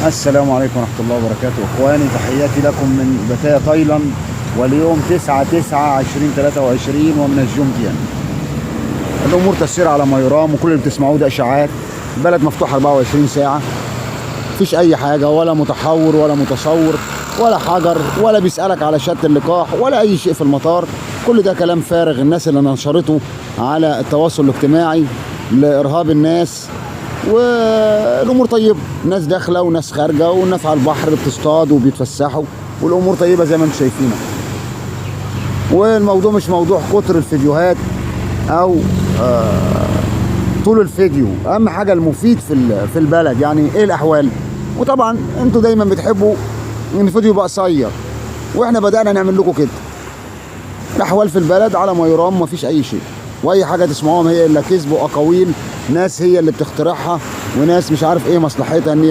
السلام عليكم ورحمة الله وبركاته. اخواني تحياتي لكم من بتايا تايلاند، واليوم 9/9/2023 ومن الجمجيان. الامور تسير على ما يرام، وكل اللي بتسمعوه ده اشاعات. البلد مفتوحة 24 ساعة، مفيش اي حاجة، ولا متحور ولا متصور ولا حجر ولا بيسألك على شهادة اللقاح ولا اي شيء في المطار. كل ده كلام فارغ الناس اللي نشرته على التواصل الاجتماعي لارهاب الناس. والامور طيبه، ناس داخله وناس خارجه، والناس على البحر بتصطاد وبيتفسحوا، والامور طيبه زي ما انتم شايفين. والموضوع مش موضوع كتر الفيديوهات او طول الفيديو، اهم حاجه المفيد في البلد، يعني ايه الاحوال. وطبعا انتوا دايما بتحبوا ان الفيديو يبقى قصير، واحنا بدانا نعمل لكم كده. الاحوال في البلد على ما يرام، مفيش اي شيء، واي حاجه تسمعوهم هي الا كذب واقاويل، ناس هي اللي بتخترعها، وناس مش عارف ايه مصلحتها ان